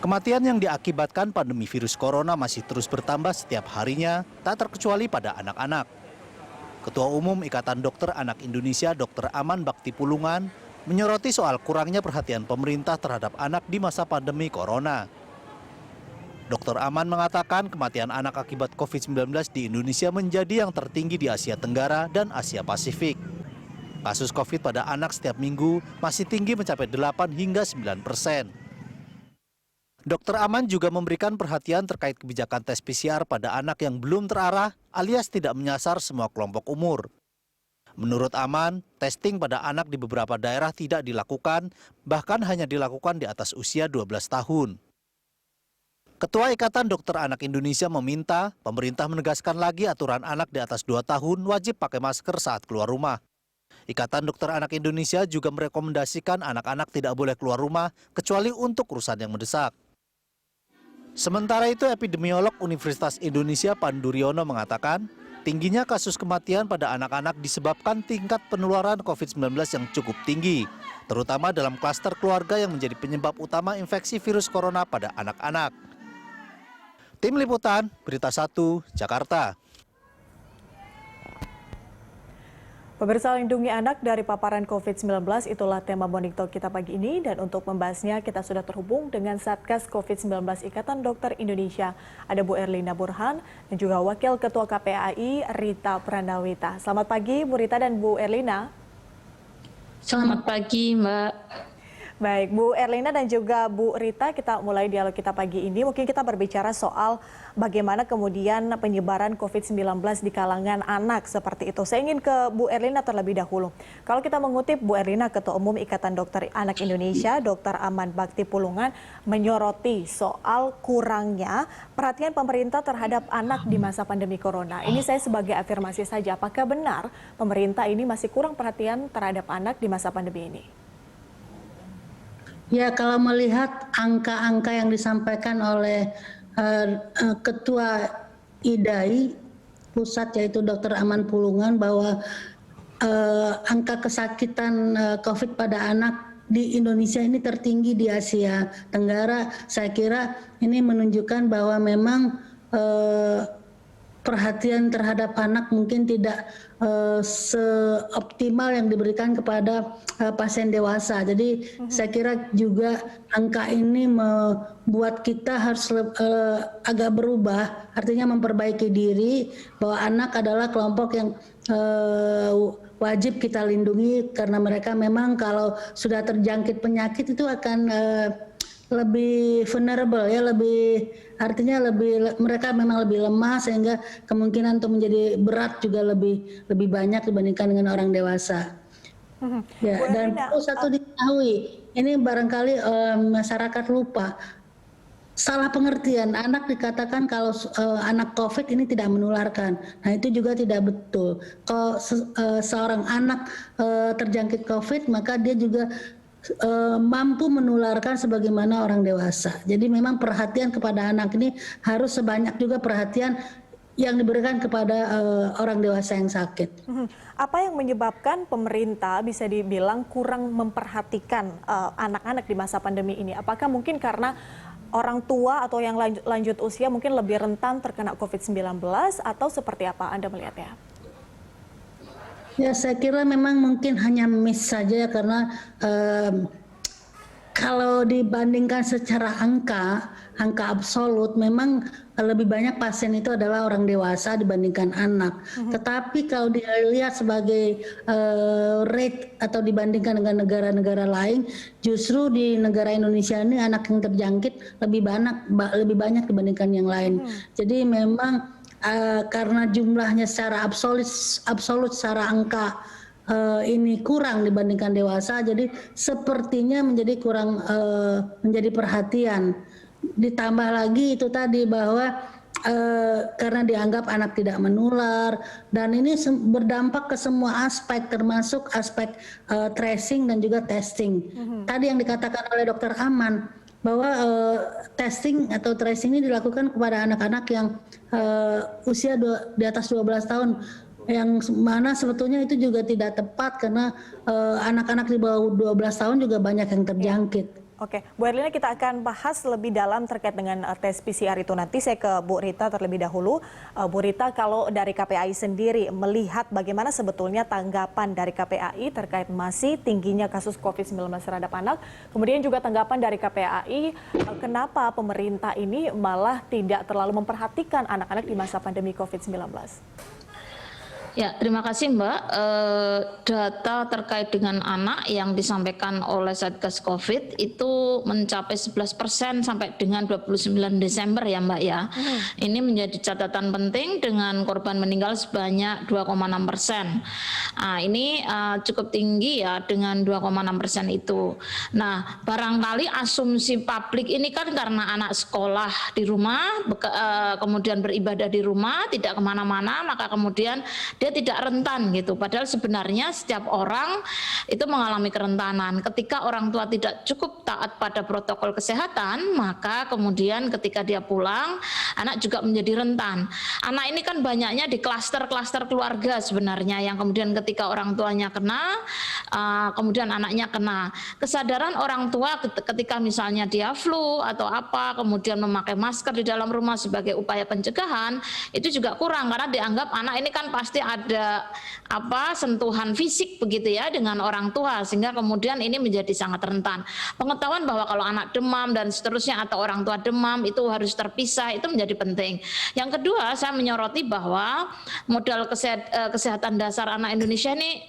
Kematian yang diakibatkan pandemi virus corona masih terus bertambah setiap harinya, tak terkecuali pada anak-anak. Ketua Umum Ikatan Dokter Anak Indonesia Dr. Aman Bakti Pulungan menyoroti soal kurangnya perhatian pemerintah terhadap anak di masa pandemi corona. Dr. Aman mengatakan kematian anak akibat COVID-19 di Indonesia menjadi yang tertinggi di Asia Tenggara dan Asia Pasifik. Kasus COVID pada anak setiap minggu masih tinggi mencapai 8 hingga 9%. Dr. Aman juga memberikan perhatian terkait kebijakan tes PCR pada anak yang belum terarah alias tidak menyasar semua kelompok umur. Menurut Aman, testing pada anak di beberapa daerah tidak dilakukan, bahkan hanya dilakukan di atas usia 12 tahun. Ketua Ikatan Dokter Anak Indonesia meminta pemerintah menegaskan lagi aturan anak di atas 2 tahun wajib pakai masker saat keluar rumah. Ikatan Dokter Anak Indonesia juga merekomendasikan anak-anak tidak boleh keluar rumah kecuali untuk urusan yang mendesak. Sementara itu, epidemiolog Universitas Indonesia Pandu Riono mengatakan, tingginya kasus kematian pada anak-anak disebabkan tingkat penularan COVID-19 yang cukup tinggi, terutama dalam klaster keluarga yang menjadi penyebab utama infeksi virus corona pada anak-anak. Tim Liputan, Berita 1, Jakarta. Pemirsa, lindungi anak dari paparan COVID-19, itulah tema Morning Talk kita pagi ini. Dan untuk membahasnya kita sudah terhubung dengan Satgas COVID-19 Ikatan Dokter Indonesia. Ada Bu Erlina Burhan dan juga Wakil Ketua KPAI Rita Pranawita. Selamat pagi Bu Rita dan Bu Erlina. Selamat pagi Mbak. Baik, Bu Erlina dan juga Bu Rita, kita mulai dialog kita pagi ini. Mungkin kita berbicara soal bagaimana kemudian penyebaran COVID-19 di kalangan anak seperti itu. Saya ingin ke Bu Erlina terlebih dahulu. Kalau kita mengutip Bu Erlina, Ketua Umum Ikatan Dokter Anak Indonesia, Dr. Aman Bakti Pulungan, menyoroti soal kurangnya perhatian pemerintah terhadap anak di masa pandemi corona. Ini saya sebagai afirmasi saja, apakah benar pemerintah ini masih kurang perhatian terhadap anak di masa pandemi ini? Ya, kalau melihat angka-angka yang disampaikan oleh Ketua IDAI Pusat, yaitu Dr. Aman Pulungan, bahwa angka kesakitan COVID pada anak di Indonesia ini tertinggi di Asia Tenggara, saya kira ini menunjukkan bahwa memang perhatian terhadap anak mungkin tidak seoptimal yang diberikan kepada pasien dewasa. Jadi saya kira juga angka ini membuat kita harus agak berubah, artinya memperbaiki diri bahwa anak adalah kelompok yang wajib kita lindungi karena mereka memang kalau sudah terjangkit penyakit itu akan lebih vulnerable, ya, lebih artinya mereka memang lebih lemah sehingga kemungkinan untuk menjadi berat juga lebih banyak dibandingkan dengan orang dewasa. Ya, dan perlu satu diketahui, ini barangkali masyarakat lupa, salah pengertian, anak dikatakan kalau anak COVID ini tidak menularkan. Nah, itu juga tidak betul. Kalau seorang anak terjangkit COVID, maka dia juga mampu menularkan sebagaimana orang dewasa. Jadi memang perhatian kepada anak ini harus sebanyak juga perhatian yang diberikan kepada orang dewasa yang sakit. Apa yang menyebabkan pemerintah bisa dibilang kurang memperhatikan anak-anak di masa pandemi ini? Apakah mungkin karena orang tua atau yang lanjut usia mungkin lebih rentan terkena COVID-19 atau seperti apa Anda melihatnya? Ya, saya kira memang mungkin hanya miss saja ya, karena kalau dibandingkan secara angka absolut memang lebih banyak pasien itu adalah orang dewasa dibandingkan anak. Tetapi kalau dilihat sebagai rate atau dibandingkan dengan negara-negara lain, justru di negara Indonesia ini anak yang terjangkit lebih banyak dibandingkan yang lain. Jadi memang karena jumlahnya secara absolut secara angka ini kurang dibandingkan dewasa, jadi sepertinya menjadi kurang menjadi perhatian. Ditambah lagi itu tadi bahwa karena dianggap anak tidak menular, dan ini berdampak ke semua aspek termasuk aspek tracing dan juga testing. Tadi yang dikatakan oleh Dr. Aman bahwa testing atau tracing ini dilakukan kepada anak-anak yang usia di atas 12 tahun, yang mana sebetulnya itu juga tidak tepat karena anak-anak di bawah 12 tahun juga banyak yang terjangkit. Oke, Bu Erlina, kita akan bahas lebih dalam terkait dengan tes PCR itu nanti. Saya ke Bu Rita terlebih dahulu. Bu Rita, kalau dari KPAI sendiri melihat bagaimana sebetulnya tanggapan dari KPAI terkait masih tingginya kasus COVID-19 terhadap anak, kemudian juga tanggapan dari KPAI kenapa pemerintah ini malah tidak terlalu memperhatikan anak-anak di masa pandemi COVID-19. Ya, terima kasih Mbak. Data terkait dengan anak yang disampaikan oleh Satgas COVID itu mencapai 11% sampai dengan 29 Desember ya Mbak ya. Ini menjadi catatan penting dengan korban meninggal sebanyak 2,6%. Nah, ini cukup tinggi ya dengan 2,6% itu. Nah, barangkali asumsi publik ini kan karena anak sekolah di rumah, kemudian beribadah di rumah, tidak kemana-mana, maka kemudian dia tidak rentan gitu. Padahal sebenarnya setiap orang itu mengalami kerentanan. Ketika orang tua tidak cukup taat pada protokol kesehatan, maka kemudian ketika dia pulang, anak juga menjadi rentan. Anak ini kan banyaknya di klaster-klaster keluarga sebenarnya, yang kemudian ketika orang tuanya kena, kemudian anaknya kena. Kesadaran orang tua ketika misalnya dia flu atau apa, kemudian memakai masker di dalam rumah sebagai upaya pencegahan, itu juga kurang karena dianggap anak ini kan pasti ada sentuhan fisik begitu ya dengan orang tua, sehingga kemudian ini menjadi sangat rentan. Pengetahuan bahwa kalau anak demam dan seterusnya atau orang tua demam itu harus terpisah, itu menjadi penting. Yang kedua, saya menyoroti bahwa modal kesehatan dasar anak Indonesia ini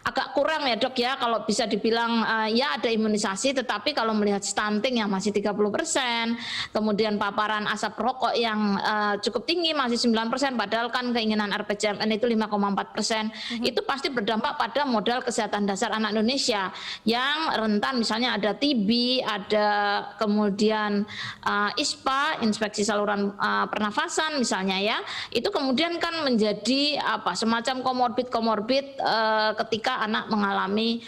agak kurang ya Dok ya, kalau bisa dibilang ya ada imunisasi, tetapi kalau melihat stunting yang masih 30%, kemudian paparan asap rokok yang cukup tinggi masih 9%, padahal kan keinginan RPJMN itu 5,4%, itu pasti berdampak pada modal kesehatan dasar anak Indonesia yang rentan, misalnya ada TB, ada kemudian ISPA, inspeksi saluran pernafasan misalnya ya, itu kemudian kan menjadi semacam komorbid ketika anak mengalami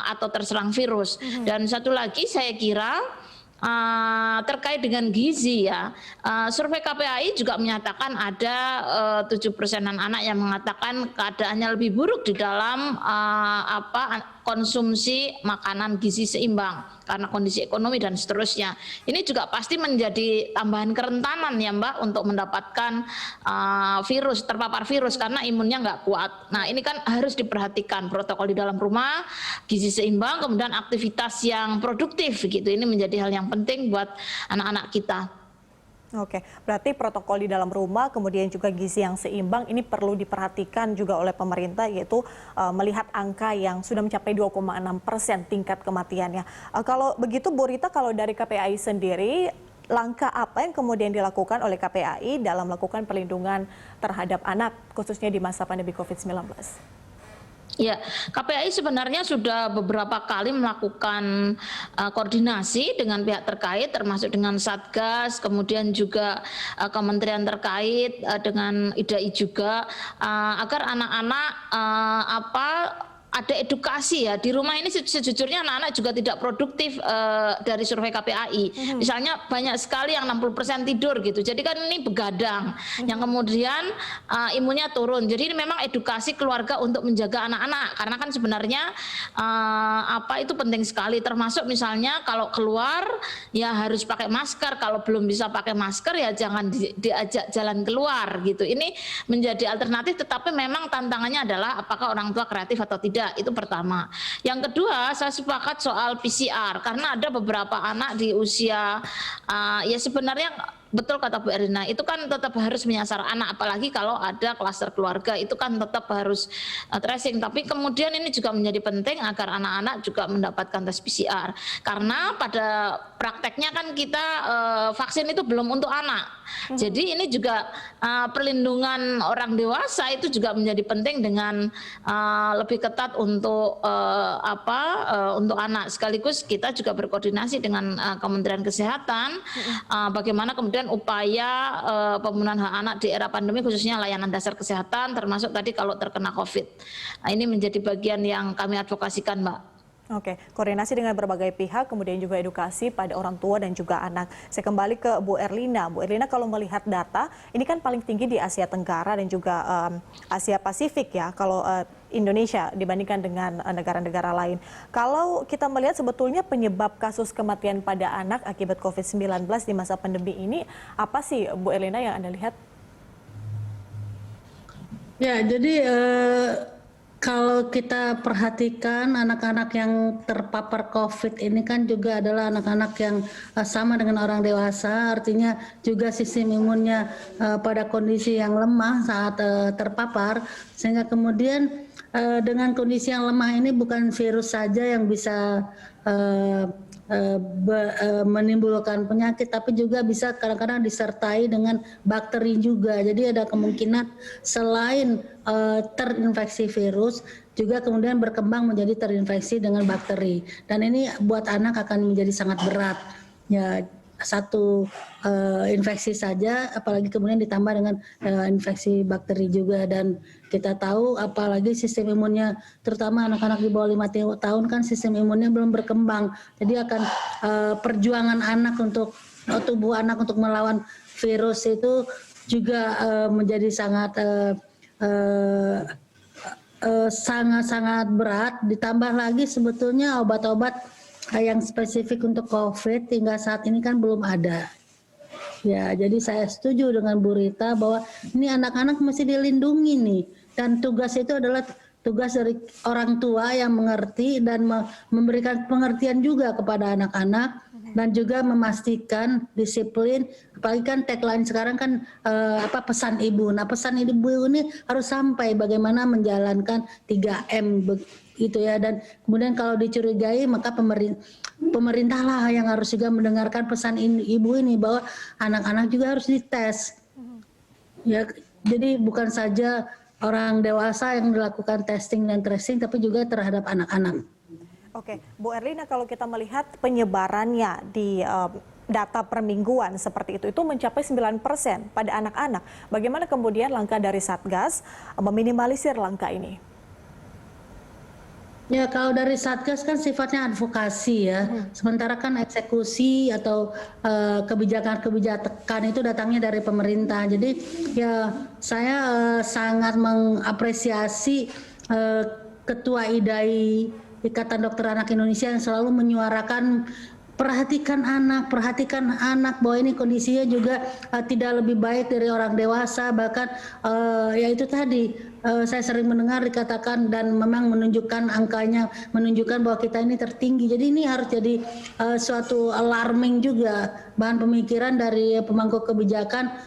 atau terserang virus. Dan satu lagi saya kira terkait dengan gizi ya, survei KPAI juga menyatakan ada 7%-an anak yang mengatakan keadaannya lebih buruk di dalam konsumsi makanan gizi seimbang karena kondisi ekonomi dan seterusnya. Ini juga pasti menjadi tambahan kerentanan ya Mbak untuk mendapatkan terpapar virus karena imunnya nggak kuat. Nah, ini kan harus diperhatikan protokol di dalam rumah, gizi seimbang, kemudian aktivitas yang produktif gitu. Ini menjadi hal yang penting buat anak-anak kita. Oke, berarti protokol di dalam rumah, kemudian juga gizi yang seimbang, ini perlu diperhatikan juga oleh pemerintah, yaitu melihat angka yang sudah mencapai 2,6% tingkat kematiannya. Kalau begitu Bu Rita, kalau dari KPAI sendiri, langkah apa yang kemudian dilakukan oleh KPAI dalam melakukan perlindungan terhadap anak, khususnya di masa pandemi COVID-19? Ya, KPAI sebenarnya sudah beberapa kali melakukan koordinasi dengan pihak terkait, termasuk dengan Satgas, kemudian juga kementerian terkait dengan IDAI juga, agar anak-anak ada edukasi ya di rumah ini. Sejujurnya anak-anak juga tidak produktif dari survei KPAI. Misalnya banyak sekali yang 60% tidur gitu. Jadi kan ini begadang, yang kemudian imunnya turun. Jadi ini memang edukasi keluarga untuk menjaga anak-anak, karena kan sebenarnya itu penting sekali. Termasuk misalnya kalau keluar ya harus pakai masker. Kalau belum bisa pakai masker ya jangan diajak jalan keluar gitu. Ini menjadi alternatif, tetapi memang tantangannya adalah apakah orang tua kreatif atau tidak. Itu pertama. Yang kedua, saya sepakat soal PCR karena ada beberapa anak di usia ya sebenarnya betul kata Bu Erlina, itu kan tetap harus menyasar anak, apalagi kalau ada klaster keluarga, itu kan tetap harus tracing. Tapi kemudian ini juga menjadi penting agar anak-anak juga mendapatkan tes PCR, karena pada prakteknya kan kita vaksin itu belum untuk anak. Jadi ini juga perlindungan orang dewasa itu juga menjadi penting dengan lebih ketat untuk untuk anak. Sekaligus kita juga berkoordinasi dengan Kementerian Kesehatan bagaimana kemudian upaya pemenuhan hak anak di era pandemi, khususnya layanan dasar kesehatan, termasuk tadi kalau terkena COVID. Nah, ini menjadi bagian yang kami advokasikan, Mbak. Oke, koordinasi dengan berbagai pihak, kemudian juga edukasi pada orang tua dan juga anak. Saya kembali ke Bu Erlina. Bu Erlina, kalau melihat data, ini kan paling tinggi di Asia Tenggara dan juga Asia Pasifik ya. Kalau Indonesia dibandingkan dengan negara-negara lain. Kalau kita melihat sebetulnya penyebab kasus kematian pada anak akibat COVID-19 di masa pandemi ini, apa sih Bu Erlina yang Anda lihat? Ya, jadi kalau kita perhatikan anak-anak yang terpapar COVID ini kan juga adalah anak-anak yang sama dengan orang dewasa, artinya juga sistem imunnya pada kondisi yang lemah saat terpapar, sehingga kemudian dengan kondisi yang lemah ini bukan virus saja yang bisa menimbulkan penyakit, tapi juga bisa kadang-kadang disertai dengan bakteri juga. Jadi ada kemungkinan selain terinfeksi virus, juga kemudian berkembang menjadi terinfeksi dengan bakteri. Dan ini buat anak akan menjadi sangat berat. Ya, satu infeksi saja, apalagi kemudian ditambah dengan infeksi bakteri juga. Dan kita tahu apalagi sistem imunnya, terutama anak-anak di bawah 5 tahun kan sistem imunnya belum berkembang. Jadi akan perjuangan anak untuk tubuh anak untuk melawan virus itu juga menjadi sangat berat. Ditambah lagi sebetulnya obat-obat yang spesifik untuk COVID hingga saat ini kan belum ada. Ya, jadi saya setuju dengan Bu Rita bahwa ini anak-anak mesti dilindungi nih. Dan tugas itu adalah tugas dari orang tua yang mengerti dan memberikan pengertian juga kepada anak-anak dan juga memastikan disiplin. Apalagi kan tagline sekarang kan pesan ibu. Nah, pesan ibu ini harus sampai bagaimana menjalankan 3M gitu ya. Dan kemudian kalau dicurigai maka pemerintah lah yang harus juga mendengarkan pesan ibu ini bahwa anak-anak juga harus dites. Ya, jadi bukan saja orang dewasa yang dilakukan testing dan tracing, tapi juga terhadap anak-anak. Oke, Bu Erlina, kalau kita melihat penyebarannya di data permingguan seperti itu mencapai 9% pada anak-anak. Bagaimana kemudian langkah dari Satgas meminimalisir langkah ini? Ya, kalau dari Satgas kan sifatnya advokasi ya. Sementara kan eksekusi atau kebijakan itu datangnya dari pemerintah. Jadi ya saya sangat mengapresiasi Ketua IDAI, Ikatan Dokter Anak Indonesia, yang selalu menyuarakan perhatikan anak bahwa ini kondisinya juga tidak lebih baik dari orang dewasa. Bahkan ya itu tadi saya sering mendengar dikatakan dan memang menunjukkan angkanya menunjukkan bahwa kita ini tertinggi. Jadi ini harus jadi suatu alarming juga, bahan pemikiran dari pemangku kebijakan.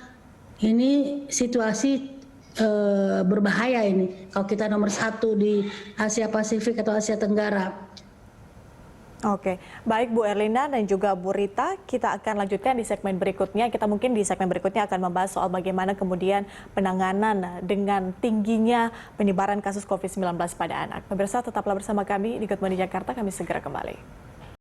Ini situasi berbahaya ini kalau kita nomor 1 di Asia Pasifik atau Asia Tenggara. Oke, baik Bu Erlina dan juga Bu Rita, kita akan lanjutkan di segmen berikutnya. Kita mungkin di segmen berikutnya akan membahas soal bagaimana kemudian penanganan dengan tingginya penyebaran kasus COVID-19 pada anak. Pemirsa, tetaplah bersama kami di Good Morning Jakarta, kami segera kembali.